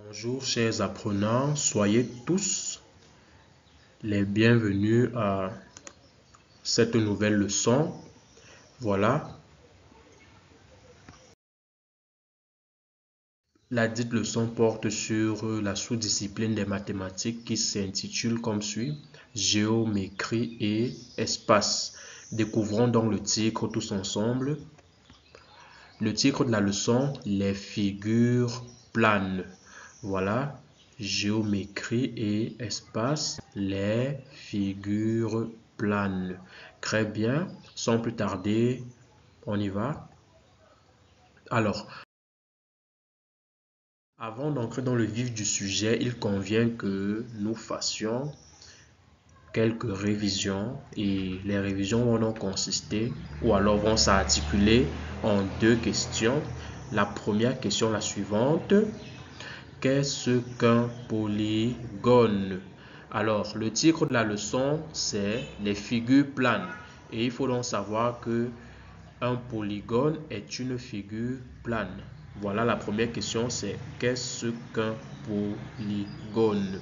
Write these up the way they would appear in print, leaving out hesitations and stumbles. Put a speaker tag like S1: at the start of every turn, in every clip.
S1: Bonjour chers apprenants, soyez tous les bienvenus à cette nouvelle leçon. Voilà, la dite leçon porte sur la sous-discipline des mathématiques qui s'intitule comme suit: Géométrie et espace. Découvrons donc le titre tous ensemble. Le titre de la leçon: les figures planes. Voilà, géométrie et espace, les figures planes. Très bien, sans plus tarder, on y va. Alors, avant d'entrer dans le vif du sujet, il convient que nous fassions quelques révisions, et les révisions vont donc consister ou alors vont s'articuler en deux questions. La première question, la suivante: qu'est-ce qu'un polygone? Alors, le titre de la leçon, c'est les figures planes. Et il faut donc savoir que un polygone est une figure plane. Voilà, la première question, c'est qu'est-ce qu'un polygone?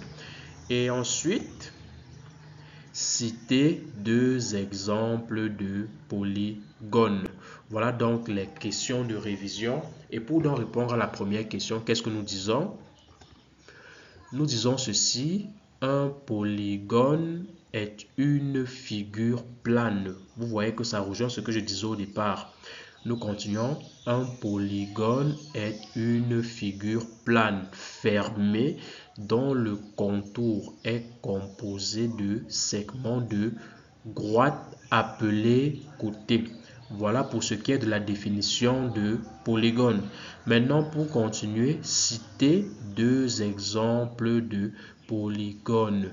S1: Et ensuite, citer deux exemples de polygones. Voilà donc les questions de révision. Et pour donc répondre à la première question, qu'est-ce que nous disons? Nous disons ceci: un polygone est une figure plane. Vous voyez que ça rejoint ce que je disais au départ. Nous continuons. Un polygone est une figure plane fermée dont le contour est composé de segments de droite appelés côtés. Voilà pour ce qui est de la définition de polygone. Maintenant, pour continuer, citer deux exemples de polygone.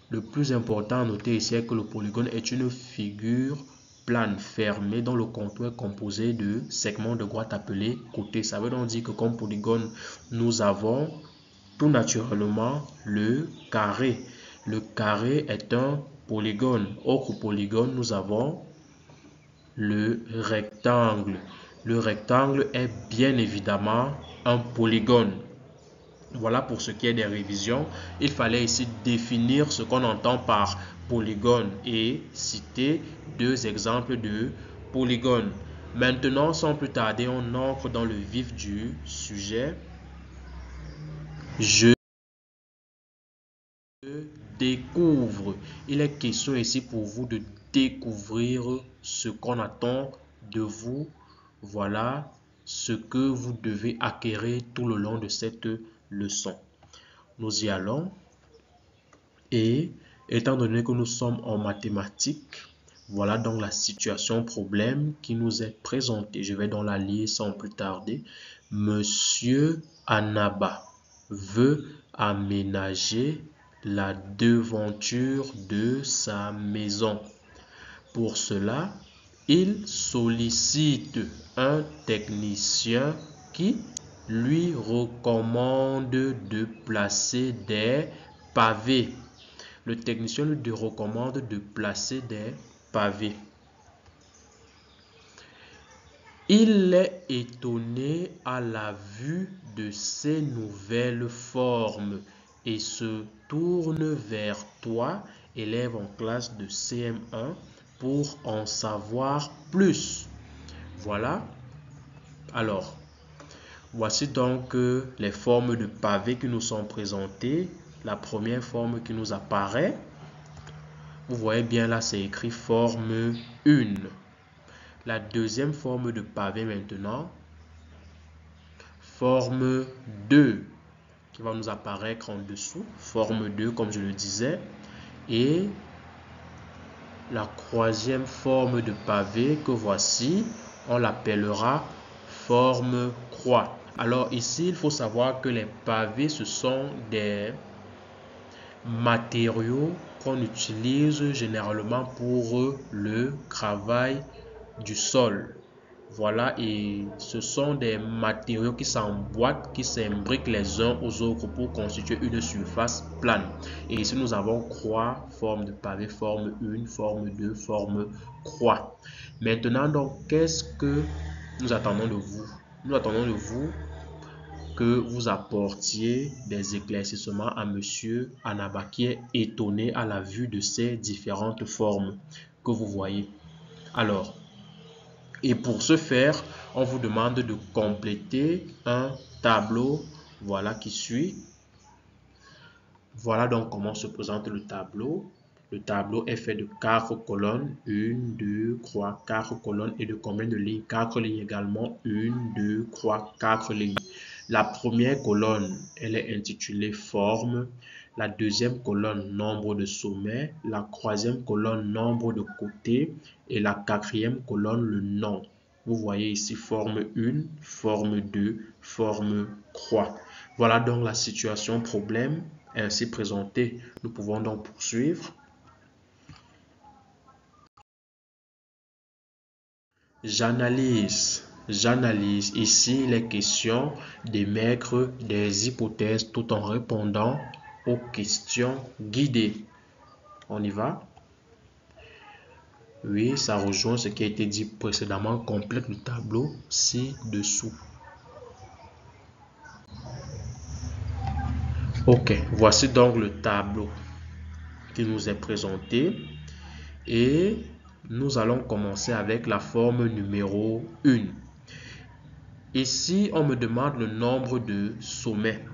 S1: Le plus important à noter ici est que le polygone est une figure plane fermée dont le contour est composé de segments de droite appelés côtés. Ça veut donc dire que comme polygone, nous avons tout naturellement le carré. Le carré est un polygone. Autre polygone, nous avons le rectangle. Le rectangle est bien évidemment un polygone. Voilà pour ce qui est des révisions. Il fallait ici définir ce qu'on entend par polygone et citer deux exemples de polygones. Maintenant, sans plus tarder, on entre dans le vif du sujet. Je découvre. Il est question ici pour vous de découvrir ce qu'on attend de vous. Voilà ce que vous devez acquérir tout le long de cette leçon. Nous y allons. Et étant donné que nous sommes en mathématiques, voilà donc la situation problème qui nous est présentée. Je vais donc la lire sans plus tarder. Monsieur Anaba veut aménager la devanture de sa maison. Pour cela, il sollicite un technicien qui lui recommande de placer des pavés. Le technicien lui recommande de placer des pavés. Il est étonné à la vue de ces nouvelles formes et se tourne vers toi, élève en classe de CM1, pour en savoir plus. Voilà. Alors, voici donc les formes de pavés qui nous sont présentées. La première forme qui nous apparaît, vous voyez bien là, c'est écrit forme 1. La deuxième forme de pavé maintenant, forme 2, qui va nous apparaître en dessous, forme 2 comme je le disais. Et la troisième forme de pavé que voici, on l'appellera forme croix. Alors ici, il faut savoir que les pavés, ce sont des matériaux qu'on utilise généralement pour le travail du sol. Voilà, et ce sont des matériaux qui s'emboîtent, qui s'imbriquent les uns aux autres pour constituer une surface plane. Et ici, nous avons croix, forme de pavé, forme 1, forme 2, forme croix. Maintenant, donc, qu'est-ce que nous attendons de vous? Nous attendons de vous que vous apportiez des éclaircissements à Monsieur Anaba qui est étonné à la vue de ces différentes formes que vous voyez. Alors, et pour ce faire, on vous demande de compléter un tableau, voilà qui suit. Voilà donc comment se présente le tableau. Le tableau est fait de 4 colonnes, 1, 2, 3, 4 colonnes et de combien de lignes? 4 lignes également, 1, 2, 3, 4 lignes. La première colonne, elle est intitulée forme. La deuxième colonne, nombre de sommets. La troisième colonne, nombre de côtés. Et la quatrième colonne, le nom. Vous voyez ici forme 1, forme 2, forme 3. Voilà donc la situation problème ainsi présentée. Nous pouvons donc poursuivre. J'analyse ici les questions d'émettre des hypothèses tout en répondant aux questions guidées. On y va? Oui, ça rejoint ce qui a été dit précédemment. Complète le tableau ci-dessous. Ok, voici donc le tableau qui nous est présenté. Et nous allons commencer avec la forme numéro 1. Ici, on me demande le nombre de sommets.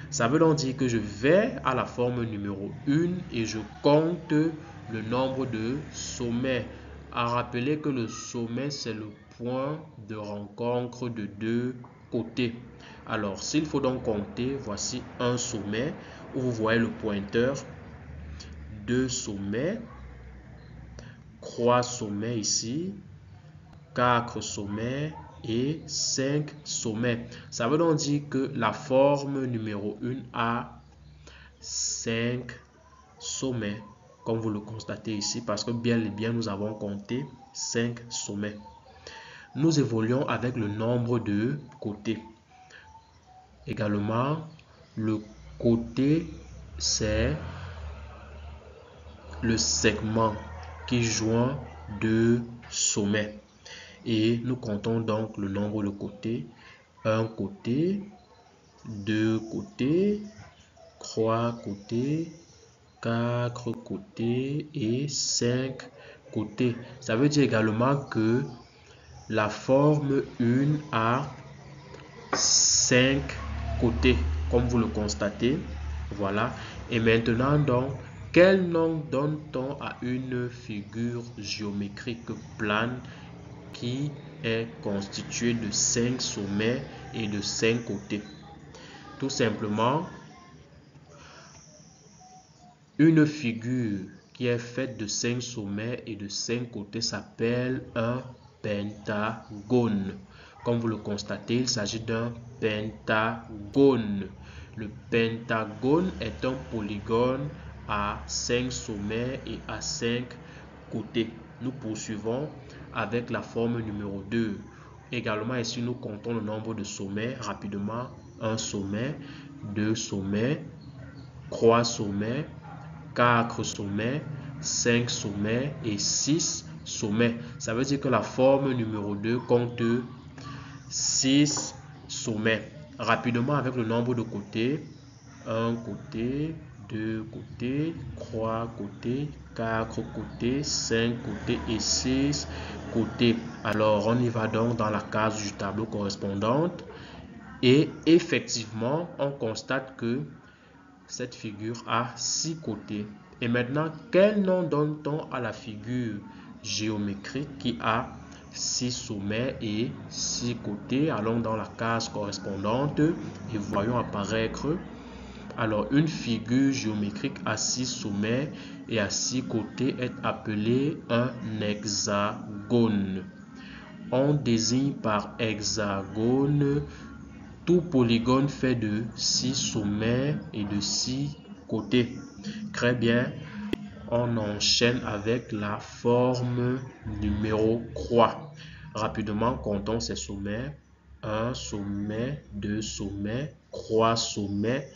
S1: Ça veut donc dire que je vais à la forme numéro 1 et je compte le nombre de sommets. À rappeler que le sommet, c'est le point de rencontre de deux côtés. Alors, s'il faut donc compter, voici un sommet où vous voyez le pointeur, deux sommets, 3 sommets ici, 4 sommets et 5 sommets. Ça veut donc dire que la forme numéro 1 a 5 sommets, comme vous le constatez ici, parce que bien et bien nous avons compté 5 sommets. Nous évoluons avec le nombre de côtés. Également, le côté, c'est le segment qui joint deux sommets. Et nous comptons donc le nombre de côtés. Un côté, deux côtés, trois côtés, quatre côtés et 5 côtés. Ça veut dire également que la forme 1 a 5 côtés, comme vous le constatez. Voilà. Et maintenant donc, quel nom donne-t-on à une figure géométrique plane qui est constituée de 5 sommets et de 5 côtés? Tout simplement, une figure qui est faite de 5 sommets et de 5 côtés s'appelle un pentagone. Comme vous le constatez, il s'agit d'un pentagone. Le pentagone est un polygone à 5 sommets et à 5 côtés. Nous poursuivons avec la forme numéro 2. Également ici, nous comptons le nombre de sommets rapidement. Un sommet, deux sommets, 3 sommets, 4 sommets, 5 sommets et 6 sommets. Ça veut dire que la forme numéro 2 compte 6 sommets. Rapidement avec le nombre de côtés. 1 côté, 2 côtés, 3 côtés, 4 côtés, 5 côtés et 6 côtés. Alors on y va donc dans la case du tableau correspondante. Et effectivement, on constate que cette figure a 6 côtés. Et maintenant, quel nom donne-t-on à la figure géométrique qui a 6 sommets et 6 côtés? Allons dans la case correspondante et voyons apparaître. Alors, une figure géométrique à 6 sommets et à 6 côtés est appelée un hexagone. On désigne par hexagone tout polygone fait de 6 sommets et de 6 côtés. Très bien. On enchaîne avec la forme numéro 3. Rapidement, comptons ces sommets. 1 sommet, 2 sommets, 3 sommets,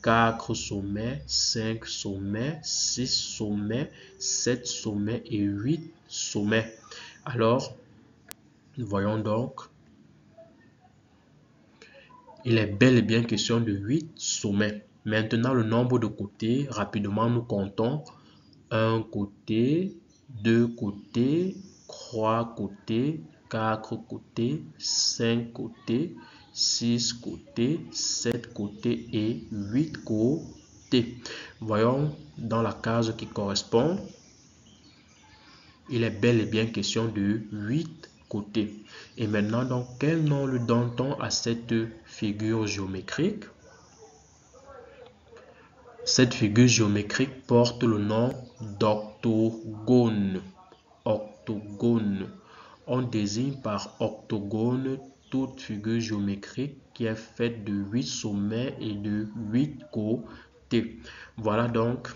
S1: 4 sommets, 5 sommets, 6 sommets, 7 sommets et 8 sommets. Alors, voyons donc. Il est bel et bien question de 8 sommets. Maintenant, le nombre de côtés, rapidement nous comptons. 1 côté, 2 côtés, 3 côtés, 4 côtés, 5 côtés, 6 côtés, 7 côtés et 8 côtés. Voyons dans la case qui correspond. Il est bel et bien question de 8 côtés. Et maintenant, donc, quel nom le donne-t-on à cette figure géométrique? Cette figure géométrique porte le nom d'octogone. Octogone. On désigne par octogone toute figure géométrique qui est faite de 8 sommets et de 8 côtés. Voilà donc,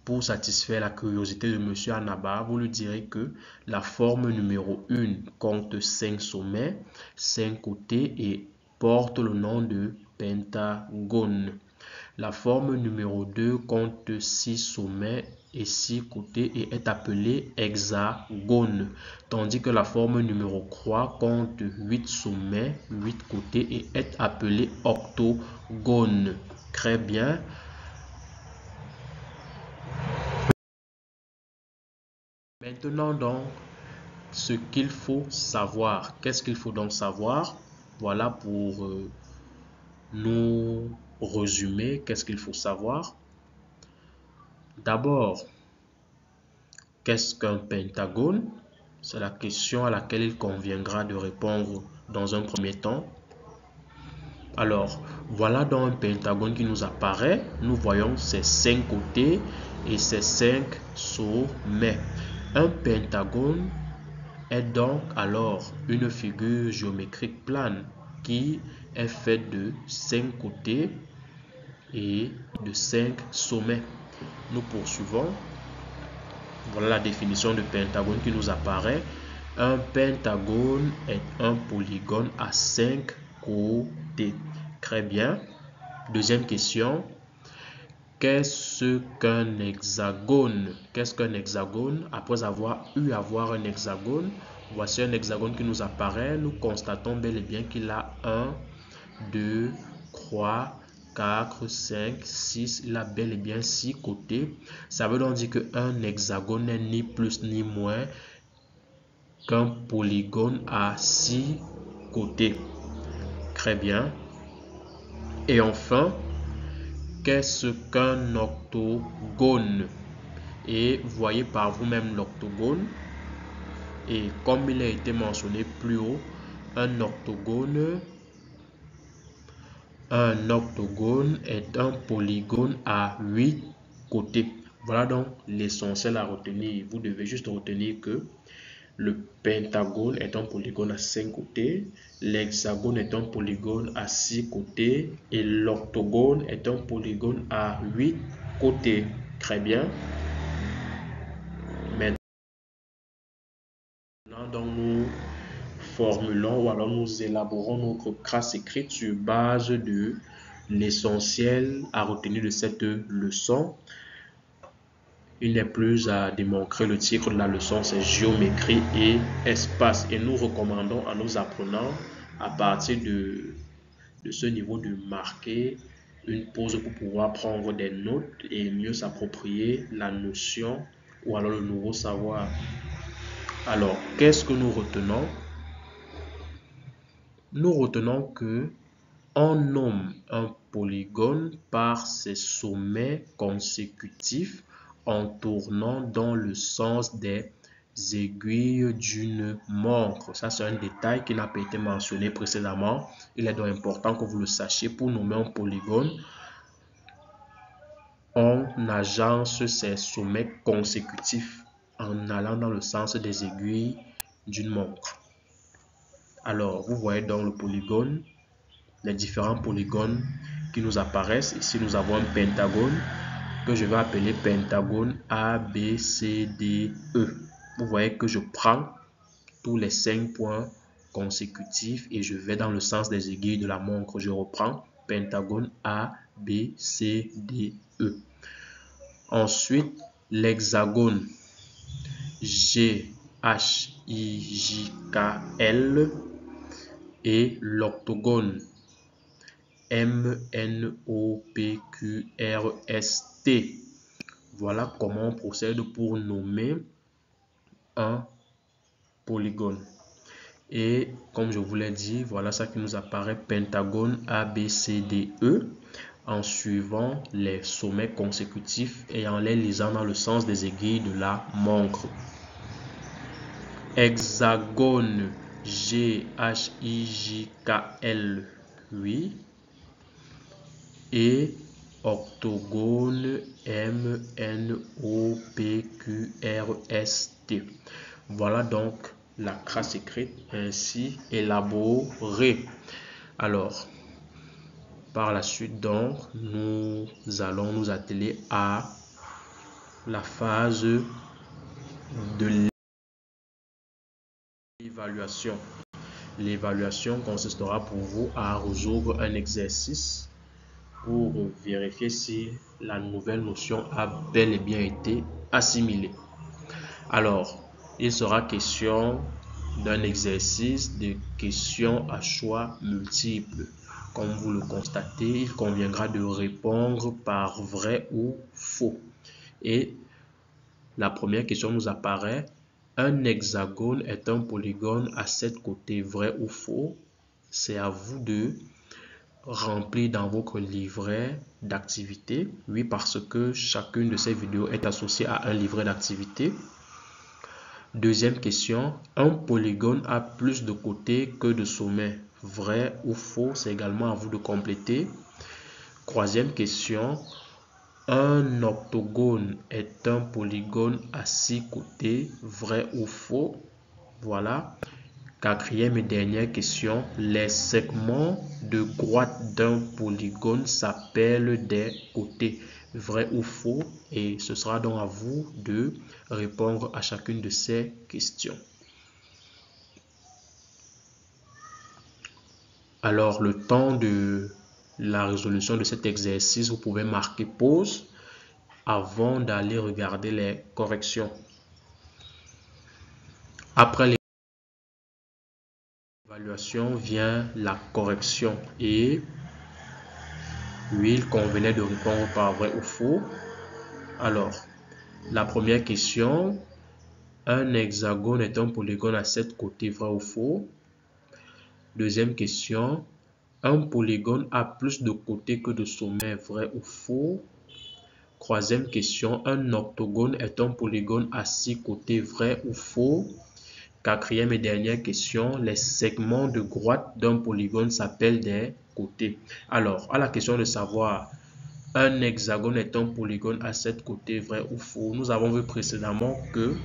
S1: pour satisfaire la curiosité de M. Anaba, vous lui direz que la forme numéro 1 compte 5 sommets, 5 côtés et porte le nom de pentagone. La forme numéro 2 compte 6 sommets et 6 côtés et est appelée hexagone. Tandis que la forme numéro 3 compte 8 sommets, 8 côtés et est appelée octogone. Très bien. Maintenant donc, ce qu'il faut savoir. Qu'est-ce qu'il faut donc savoir? Voilà pour nous résumer qu'est-ce qu'il faut savoir. D'abord, qu'est-ce qu'un pentagone? C'est la question à laquelle il conviendra de répondre dans un premier temps. Alors, voilà donc un pentagone qui nous apparaît. Nous voyons ses 5 côtés et ses 5 sommets. Un pentagone est donc alors une figure géométrique plane qui est faite de 5 côtés et de 5 sommets. Nous poursuivons. Voilà la définition de pentagone qui nous apparaît. Un pentagone est un polygone à 5 côtés. Très bien. Deuxième question. Qu'est-ce qu'un hexagone? Qu'est-ce qu'un hexagone? Après avoir un hexagone, voici un hexagone qui nous apparaît. Nous constatons bel et bien qu'il a 1, 2, 3, 4, 5, 6. Il a bel et bien 6 côtés. Ça veut donc dire qu'un hexagone n'est ni plus ni moins qu'un polygone à 6 côtés. Très bien. Et enfin, qu'est-ce qu'un octogone? Et voyez par vous-même l'octogone. Et comme il a été mentionné plus haut, un octogone est un polygone à 8 côtés. Voilà donc l'essentiel à retenir. Vous devez juste retenir que le pentagone est un polygone à 5 côtés, l'hexagone est un polygone à 6 côtés et l'octogone est un polygone à 8 côtés. Très bien. Maintenant, donc, nous formulons ou alors nous élaborons notre crasse écrite sur base de l'essentiel à retenir de cette leçon. Il n'est plus à démontrer. Le titre de la leçon, c'est géométrie et espace. Et nous recommandons à nos apprenants, à partir de ce niveau, de marquer une pause pour pouvoir prendre des notes et mieux s'approprier la notion ou alors le nouveau savoir. Alors, qu'est-ce que nous retenons? Nous retenons que on nomme un polygone par ses sommets consécutifs en tournant dans le sens des aiguilles d'une montre. Ça, c'est un détail qui n'a pas été mentionné précédemment. Il est donc important que vous le sachiez. Pour nommer un polygone, on agence ses sommets consécutifs en allant dans le sens des aiguilles d'une montre. Alors, vous voyez donc le polygone, les différents polygones qui nous apparaissent. Ici, nous avons un pentagone que je vais appeler pentagone A, B, C, D, E. Vous voyez que je prends tous les 5 points consécutifs et je vais dans le sens des aiguilles de la montre. Je reprends pentagone A, B, C, D, E. Ensuite, l'hexagone G, H, I, J, K, L et l'octogone M-N-O-P-Q-R-S-T. Voilà comment on procède pour nommer un polygone. Et comme je vous l'ai dit, voilà ça qui nous apparaît: pentagone ABCDE, en suivant les sommets consécutifs et en les lisant dans le sens des aiguilles de la montre. Hexagone GHIJKL, oui. Et octogone MNOPQRST. Voilà donc la trace écrite ainsi élaborée. Alors, par la suite, donc, nous allons nous atteler à la phase de l'évaluation. L'évaluation consistera pour vous à résoudre un exercice pour vérifier si la nouvelle notion a bel et bien été assimilée. Alors, il sera question d'un exercice de questions à choix multiples. Comme vous le constatez, il conviendra de répondre par vrai ou faux. Et la première question nous apparaît: un hexagone est un polygone à 7 côtés, vrai ou faux? C'est à vous de remplir dans votre livret d'activité. Oui, parce que chacune de ces vidéos est associée à un livret d'activité. Deuxième question: un polygone a plus de côtés que de sommets, vrai ou faux? C'est également à vous de compléter. Troisième question: un octogone est un polygone à 6 côtés, vrai ou faux? Voilà. Quatrième et dernière question: les segments de droite d'un polygone s'appellent des côtés, vrai ou faux? Et ce sera donc à vous de répondre à chacune de ces questions. Alors, le temps de la résolution de cet exercice, vous pouvez marquer pause avant d'aller regarder les corrections. Après l'évaluation vient la correction et oui, il convenait de répondre par vrai ou faux. Alors, la première question: un hexagone est un polygone à 7 côtés, vrai ou faux? Deuxième question: un polygone a plus de côtés que de sommets, vrai ou faux? Troisième question: un octogone est un polygone à 6 côtés, vrai ou faux? Quatrième et dernière question: les segments de droite d'un polygone s'appellent des côtés. Alors, à la question de savoir un hexagone est un polygone à 7 côtés, vrai ou faux, nous avons vu précédemment que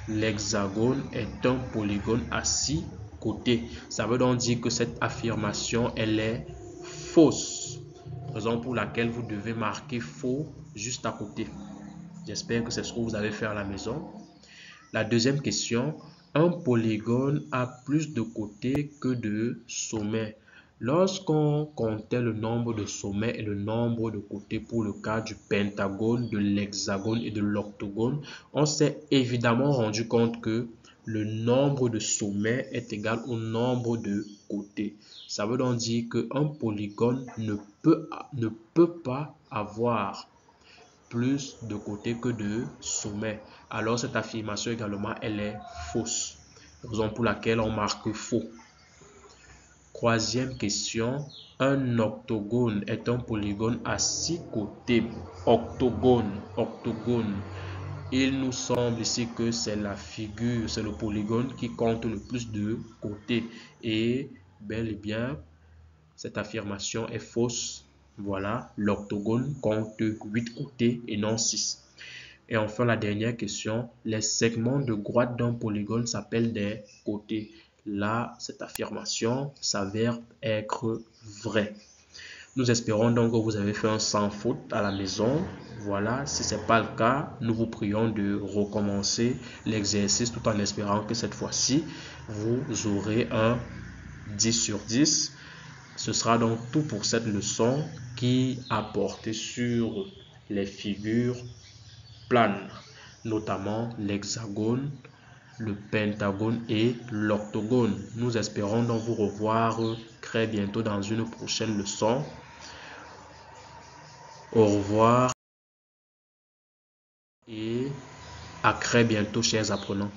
S1: l'hexagone est un polygone à 6 côtés. Ça veut donc dire que cette affirmation, elle est fausse. Raison pour laquelle vous devez marquer faux juste à côté. J'espère que c'est ce que vous avez fait à la maison. La deuxième question: un polygone a plus de côtés que de sommets. Lorsqu'on comptait le nombre de sommets et le nombre de côtés pour le cas du pentagone, de l'hexagone et de l'octogone, on s'est évidemment rendu compte que le nombre de sommets est égal au nombre de côtés. Ça veut donc dire qu'un polygone ne peut pas avoir plus de côtés que de sommets. Alors cette affirmation également, elle est fausse. Raison pour laquelle on marque faux. Troisième question: un octogone est un polygone à 6 côtés. Octogone. Il nous semble ici que c'est la figure, c'est le polygone qui compte le plus de côtés. Et bel et bien, cette affirmation est fausse. Voilà, l'octogone compte 8 côtés et non 6. Et enfin, la dernière question: les segments de droite d'un polygone s'appellent des côtés. Là, cette affirmation s'avère être vraie. Nous espérons donc que vous avez fait un sans faute à la maison. Voilà, si ce n'est pas le cas, nous vous prions de recommencer l'exercice tout en espérant que cette fois-ci, vous aurez un 10 sur 10. Ce sera donc tout pour cette leçon qui a porté sur les figures planes, notamment l'hexagone, le pentagone et l'octogone. Nous espérons donc vous revoir très bientôt dans une prochaine leçon. Au revoir et à très bientôt, chers apprenants.